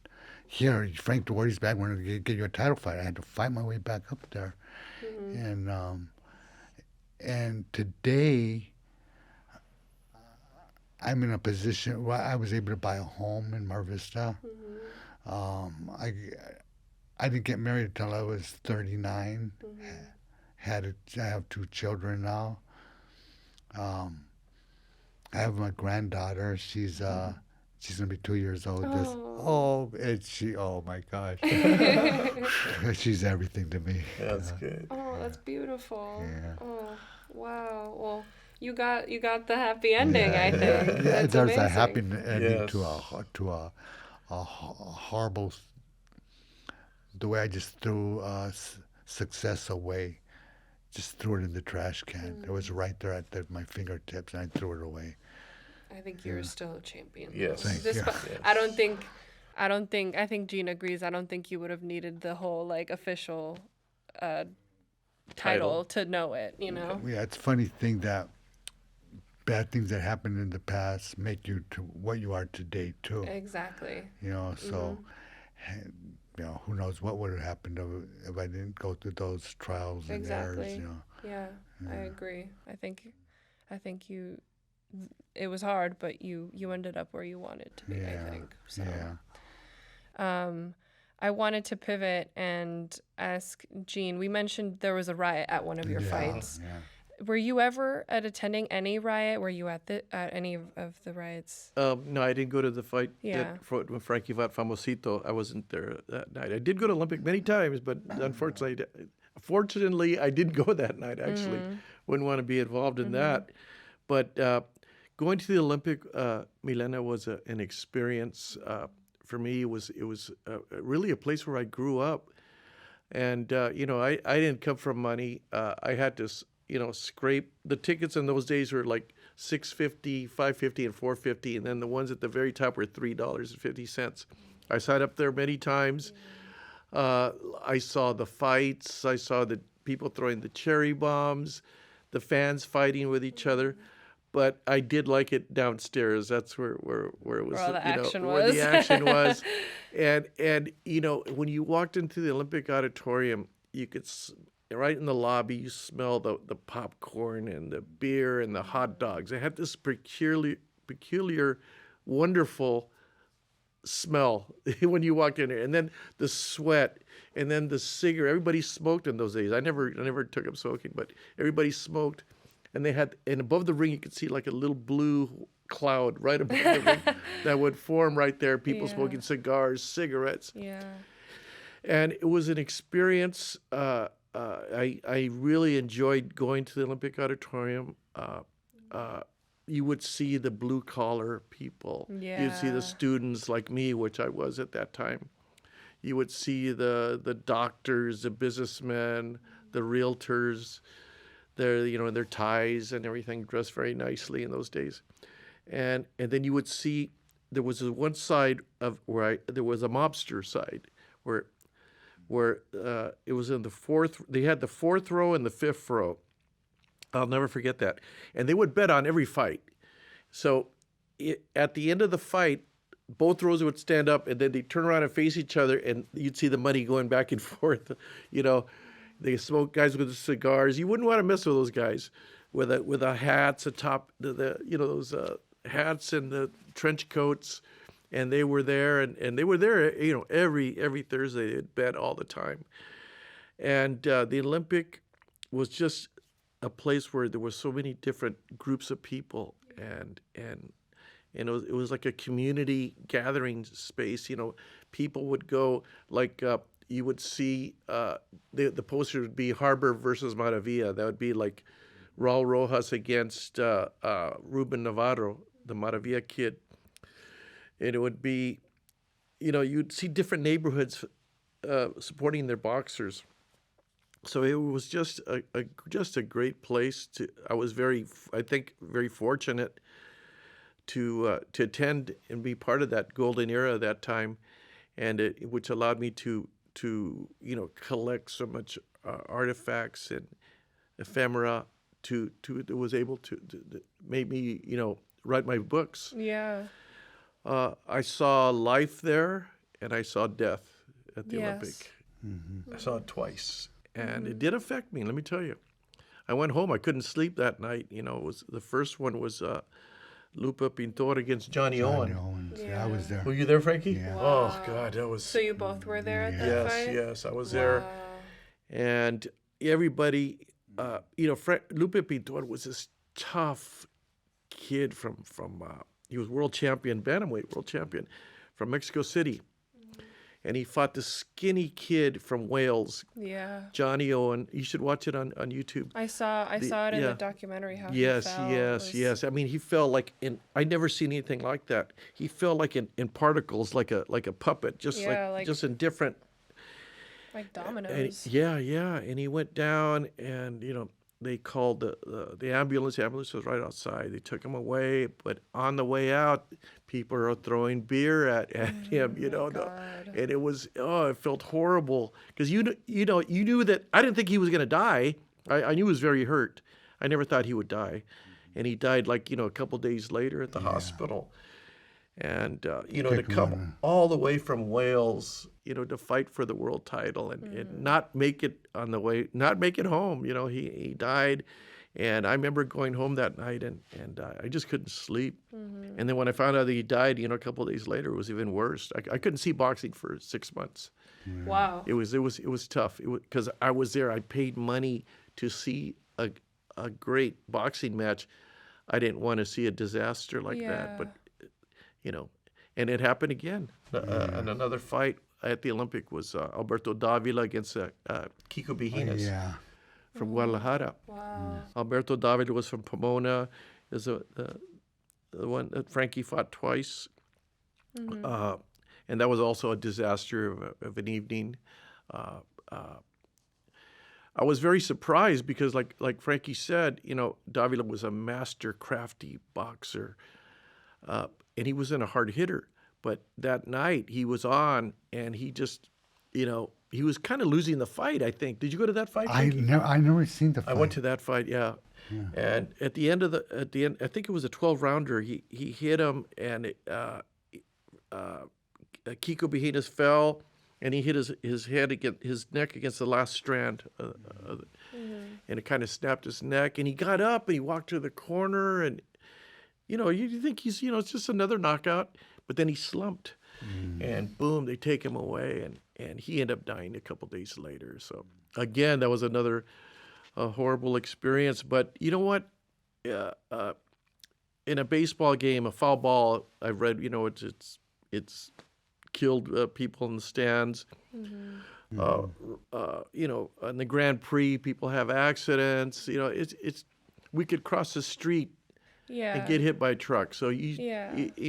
here, Frank Duarte's back, we're going to get you a title fight. I had to fight my way back up there. Mm-hmm. And today, I'm in a position where I was able to buy a home in Mar Vista. Mm-hmm. I didn't get married until I was 39. Mm-hmm. I have 2 children now. I have my granddaughter. She's gonna be 2 years old. Oh my gosh, she's everything to me. That's good. Oh, that's beautiful. Yeah. Oh, wow. Well, you got the happy ending. I think. Yeah, there's amazing. a happy ending to a horrible. The way I just threw success away. Just threw it in the trash can. It was right there at my fingertips, and I threw it away. I think you're still a champion. Yes. Yes. I think Gene agrees. I don't think you would have needed the whole official title to know it, Yeah, it's a funny thing that bad things that happened in the past make you to what you are today too. Exactly. So who knows what would have happened if I didn't go through those trials and errors. Yeah, I agree. I think it was hard, but you ended up where you wanted to be. I think so. Yeah. I wanted to pivot and ask Gene. We mentioned there was a riot at one of your fights. Yeah. Were you ever attending any riot? Were you at any of the riots? No, I didn't go to the fight when Frankie fought Famosito. I wasn't there that night. I did go to Olympic many times, but fortunately, I didn't go that night, actually. Wouldn't want to be involved in that. But going to the Olympic, Milena, was an experience. For me, it was really a place where I grew up. And, I didn't come from money. I had to scrape. The tickets in those days were like $6.50, $5.50, and $4.50, and then the ones at the very top were $3.50. I sat up there many times. I saw the fights. I saw the people throwing the cherry bombs, the fans fighting with each other. But I did like it downstairs. That's where it was. Where all the action was. Where the action was. And when you walked into the Olympic Auditorium, you could. Right in the lobby, you smell the popcorn and the beer and the hot dogs. It had this peculiar, wonderful smell when you walked in there. And then the sweat, and then the cigarette. Everybody smoked in those days. I never took up smoking, but everybody smoked. And above the ring, you could see like a little blue cloud right above the ring that would form right there. People smoking cigars, cigarettes. Yeah. And it was an experience. I really enjoyed going to the Olympic Auditorium. You would see the blue-collar people. Yeah. You'd see the students like me, which I was at that time. You would see the doctors, the businessmen, the realtors, in their ties and everything, dressed very nicely in those days. And then you would see there was one side of there was a mobster side where it was in the fourth. They had the fourth row and the fifth row. I'll never forget that. And they would bet on every fight. So at the end of the fight, both rows would stand up, and then they turn around and face each other, and you'd see the money going back and forth. You know, they smoke guys with the cigars. You wouldn't want to mess with those guys with the hats, the those hats and the trench coats, and they were there, and they were there. Every Thursday they'd bet all the time, and the Olympic was just a place where there were so many different groups of people, and it was like a community gathering space. People would go, like, you would see the poster would be Harbor versus Maravilla. That would be like Raul Rojas against Ruben Navarro, the Maravilla kid. And it would be, you'd see different neighborhoods supporting their boxers. So it was just a great place I was very fortunate to attend and be part of that golden era at that time, and which allowed me to collect so much artifacts and ephemera that was able to made me write my books. Yeah. I saw life there, and I saw death at the Yes. Olympic. I saw it twice, and it did affect me. Let me tell you, I went home. I couldn't sleep that night. It was the first one was Lupa Pintor against Johnny Owen. Owens. Yeah. I was there. Were you there, Frankie? Yeah. Wow. Oh God, that was. So you both were there at that Yes, fight? yes, I was there, and everybody, Lupe Pintor was this tough kid from he was world champion, bantamweight world champion, from Mexico City, and he fought this skinny kid from Wales, Yeah. Johnny Owen. You should watch it on YouTube. I saw it in yeah. the documentary how Yes, he fell. yes, yes. I mean, he fell like I'd never seen anything like that. He fell like in particles, like a puppet, just just in different. Like And dominoes. yeah, and he went down, and they called the ambulance. The ambulance was right outside. They took him away, but on the way out, people are throwing beer at him. And it was it felt horrible because you knew that I didn't think he was going to die. I knew he was very hurt. I never thought he would die, and he died like a couple days later at the hospital. And to come all the way from Wales, to fight for the world title and not make it on the way, not make it home. He died, and I remember going home that night and I just couldn't sleep. And then when I found out that he died, a couple of days later, it was even worse. I couldn't see boxing for 6 months. Wow. It was tough. Because I was there. I paid money to see a great boxing match. I didn't want to see a disaster like that, but. And it happened again. And another fight at the Olympic was Alberto Davila against Kiko Bejinas from Guadalajara. Wow. Alberto Davila was from Pomona. Is the one that Frankie fought twice. And that was also a disaster of an evening. I was very surprised because, like Frankie said, Davila was a master crafty boxer. And he wasn't a hard hitter, but that night he was on, and he just, he was kind of losing the fight. I think. Did you go to that fight? I never seen the fight. I went to that fight, yeah. And at the end, I think it was a 12-rounder. He hit him, and Kiko Bejinas fell, and he hit his neck against the last strand, and it kind of snapped his neck. And he got up and he walked to the corner and. You think he's, it's just another knockout, but then he slumped, and boom, they take him away, and he ended up dying a couple days later. So again, that was another horrible experience. But you know what? In a baseball game, a foul ball, I've read, it's killed people in the stands. In the Grand Prix, people have accidents. We could cross the street. Yeah. And get hit by a truck. So you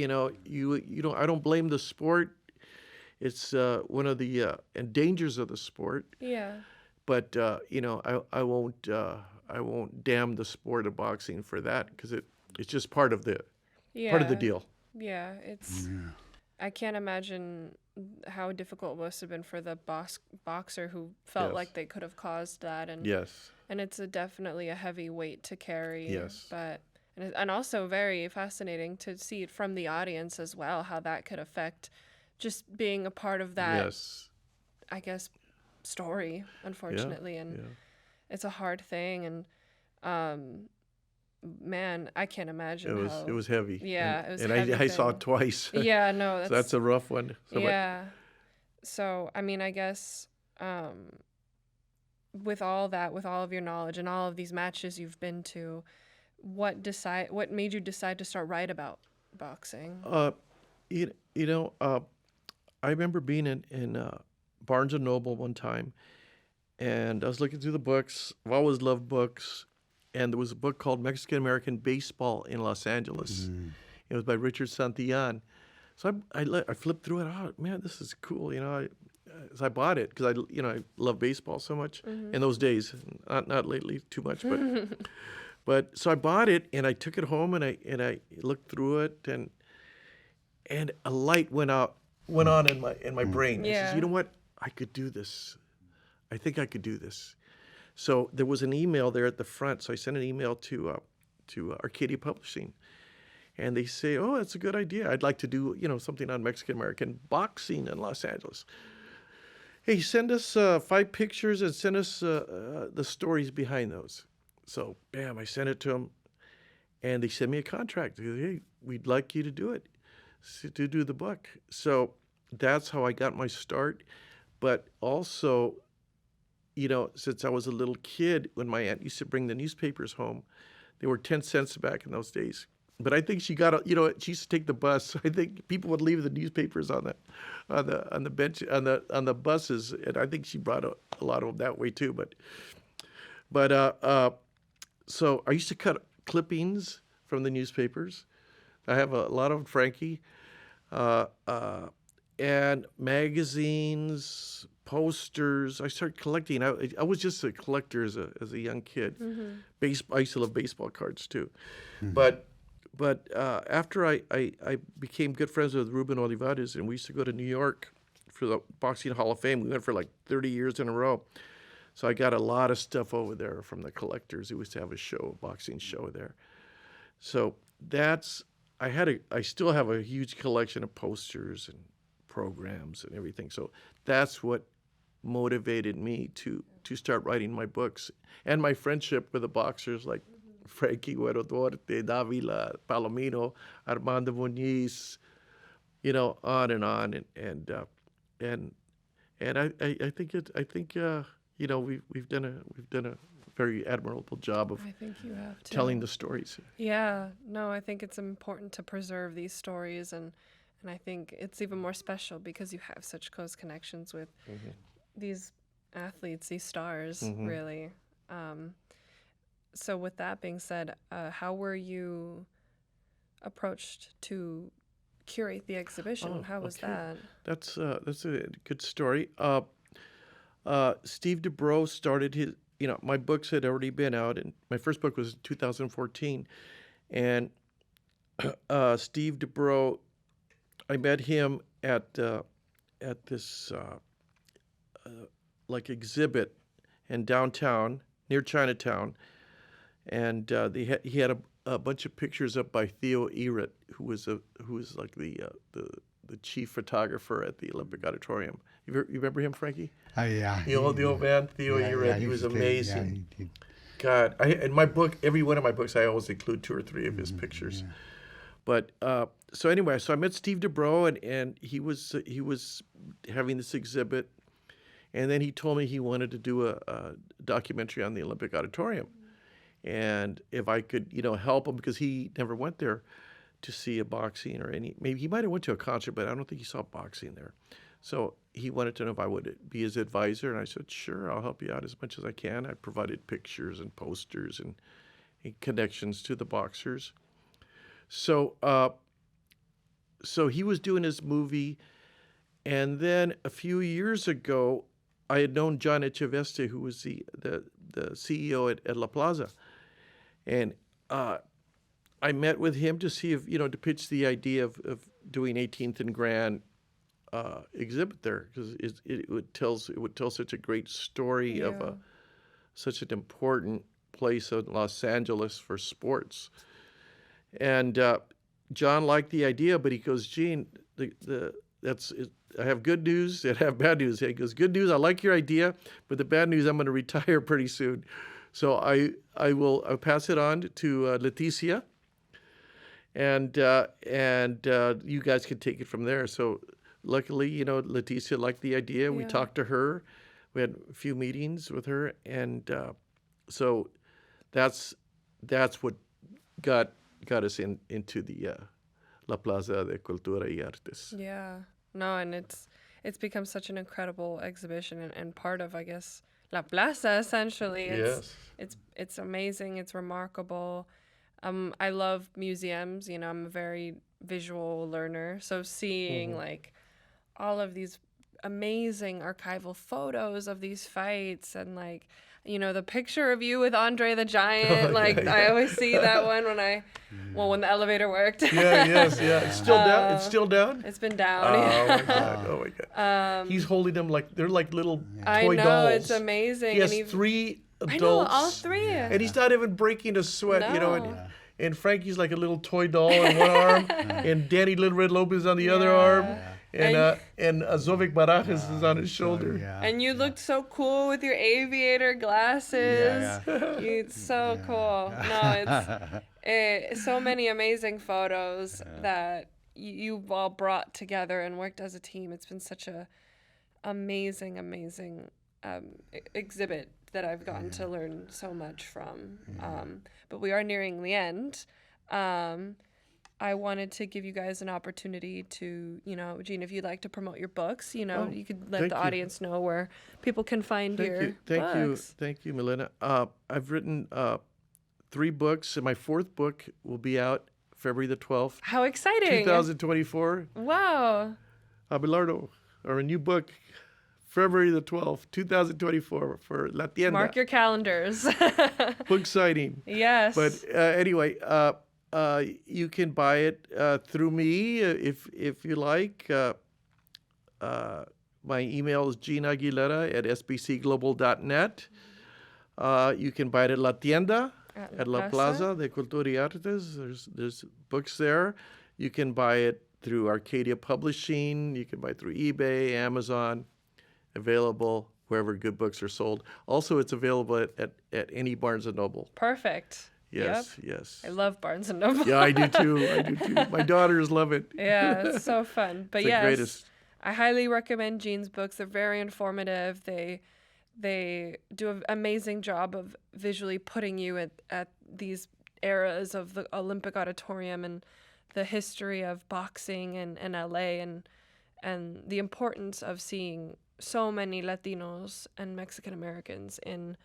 don't. I don't blame the sport. It's one of the dangers of the sport. Yeah. But I won't damn the sport of boxing for that because it's just part of the deal. Yeah. I can't imagine how difficult it must have been for the boxer who felt like they could have caused that. And yes. And it's definitely a heavy weight to carry. Yes. But and also very fascinating to see it from the audience as well, how that could affect just being a part of that, Yes. I guess, story, unfortunately. And Yeah. it's a hard thing. And man, I can't imagine how. It was heavy. Yeah, it was and a heavy I saw thing. it twice. Yeah, no, So that's a rough one. So yeah. So, I mean, I guess with all that, with all of your knowledge and all of these matches you've been to, what made you decide to start write about boxing? you know, I remember being in Barnes and Noble one time, and I was looking through the books. I've always loved books, and there was a book called Mexican American Baseball in Los Angeles. It was by Richard Santillan. So I flipped through it. Oh man, this is cool. So I bought it because I love baseball so much in those days. Not lately too much, but so I bought it and I took it home and I looked through it and a light went on in my brain. I says, you know what? I could do this. I think I could do this. So there was an email there at the front. So I sent an email to Arcadia Publishing. And they say, oh, that's a good idea. I'd like to do, something on Mexican-American boxing in Los Angeles. Hey, send us 5 pictures and send us the stories behind those. So, bam, I sent it to them. And they sent me a contract. They go, hey, we'd like you to do it, to do the book. So that's how I got my start. But also, since I was a little kid, when my aunt used to bring the newspapers home, they were 10 cents back in those days. But I think she got, she used to take the bus. I think people would leave the newspapers on the bench on the buses, and I think she brought a lot of them that way too. But so I used to cut clippings from the newspapers. I have a lot of them, Frankie, and magazines, posters. I started collecting. I was just a collector as a young kid. I used to love baseball cards too, But after I became good friends with Ruben Olivares, and we used to go to New York for the Boxing Hall of Fame. We went for like 30 years in a row. So I got a lot of stuff over there from the collectors who used to have a boxing show there. So I still have a huge collection of posters and programs and everything. So that's what motivated me to start writing my books, and my friendship with the boxers like Frankie Duarte, Davila, Palomino, Armando Muñiz, on and on, and I think we've done a very admirable job of I think you have too. telling the stories. Yeah, no, I think it's important to preserve these stories, and I think it's even more special because you have such close connections with these athletes, these stars, really. So with that being said, how were you approached to curate the exhibition? How was that? That's a good story. Steve Dubrow started his. My books had already been out, and my first book was 2014, and Steve Dubrow, I met him at this like exhibit in downtown near Chinatown. And he had a bunch of pictures up by Theo Ehret, who was like the chief photographer at the Olympic Auditorium. You remember him, Frankie? Yeah. The old man, Theo Ehret. He was amazing. God, in my book, every one of my books, I always include 2 or 3 of his pictures. Yeah. But so anyway, so I met Steve Dubrow, and he was having this exhibit, and then he told me he wanted to do a documentary on the Olympic Auditorium. And if I could, help him, because he never went there to see a boxing or maybe he might have went to a concert, but I don't think he saw boxing there. So he wanted to know if I would be his advisor, and I said, sure, I'll help you out as much as I can. I provided pictures and posters and connections to the boxers. So he was doing his movie, and then a few years ago, I had known John Echeveste, who was the CEO at La Plaza. And I met with him to see if, to pitch the idea of doing 18th and Grand exhibit there, because it would tell such a great story of such an important place in Los Angeles for sports. And John liked the idea, but he goes, Gene, I have good news and I have bad news. He goes, good news, I like your idea, but the bad news, I'm going to retire pretty soon. So I'll pass it on to Leticia, and you guys can take it from there. So luckily, Leticia liked the idea. Yeah. We talked to her. We had a few meetings with her, and so that's what got us into the La Plaza de Cultura y Artes. Yeah. No, and it's become such an incredible exhibition and part of, I guess, La Plaza, essentially. It's amazing. It's remarkable. I love museums. I'm a very visual learner. So seeing like all of these amazing archival photos of these fights and like, the picture of you with Andre the Giant. I always see that one when the elevator worked. Yes. It's still down. It's still down? It's been down. Oh my God. He's holding them they're like little toy dolls. I know, it's amazing. He has 3 adults. I know, all 3. And he's not even breaking a sweat, and Frankie's like a little toy doll on one arm, and Danny Little Red Lopez on the other arm. And Zovic Barajas is on his shoulder. And you looked so cool with your aviator glasses. It's so cool. No, it's so many amazing photos that you've all brought together and worked as a team. It's been such a amazing exhibit that I've gotten to learn so much from. But we are nearing the end. I wanted to give you guys an opportunity to, Gene, if you'd like to promote your books, you could let the audience know where people can find your books. Thank you, Milena. I've written 3 books, and my 4th book will be out February the 12th. How exciting! 2024. Wow. Abelardo, or a new book, February the 12th, 2024 for La Tienda. Mark your calendars. Book signing. Yes. But anyway, you can buy it through me if you like. My email is Gene Aguilera at sbcglobal.net. You can buy it at La Tienda, at La Plaza de Cultura y Artes. There's books there. You can buy it through Arcadia Publishing. You can buy it through eBay, Amazon. Available wherever good books are sold. Also, it's available at any Barnes & Noble. Perfect. Yes. I love Barnes & Noble. Yeah, I do too. My daughters love it. Yeah, it's so fun. But it's the greatest. I highly recommend Gene's books. They're very informative. They do an amazing job of visually putting you at these eras of the Olympic Auditorium and the history of boxing in LA and the importance of seeing so many Latinos and Mexican Americans in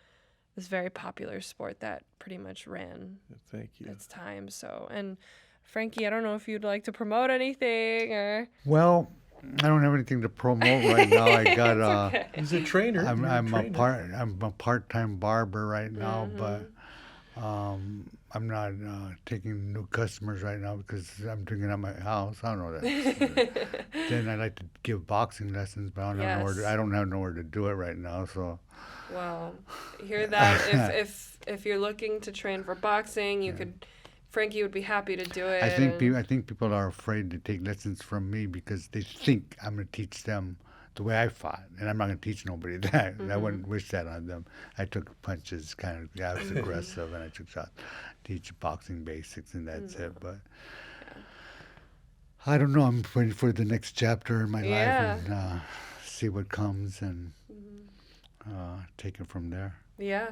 this very popular sport that pretty much ran its time. So, and Frankie, I don't know if you'd like to promote anything or. Well, I don't have anything to promote right now. I got okay. He's a trainer. I'm a part-time barber right now, but I'm not taking new customers right now because I'm doing it at my house. I don't know that. Then I like to give boxing lessons, but I don't have nowhere to do it right now. So. Well, hear that. if you're looking to train for boxing, you could. Frankie would be happy to do it. I think people are afraid to take lessons from me because they think I'm going to teach them the way I fought, and I'm not going to teach nobody that. I wouldn't wish that on them. I took punches, I was aggressive, and I took shots. Teach boxing basics, and that's it. But I don't know. I'm waiting for the next chapter in my life and see what comes and take it from there. Yeah.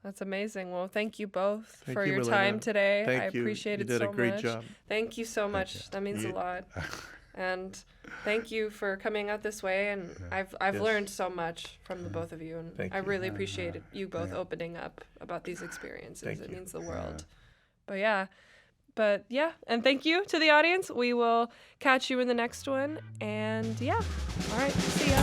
That's amazing. Well, thank you both for your Milena. Time today. Thank I appreciate you. it so much. You did a great job. Thank you so much. That means a lot. And thank you for coming out this way. And I've learned so much from the both of you. And I really appreciate you both opening up about these experiences. It means the world. But yeah. And thank you to the audience. We will catch you in the next one. And all right. See ya.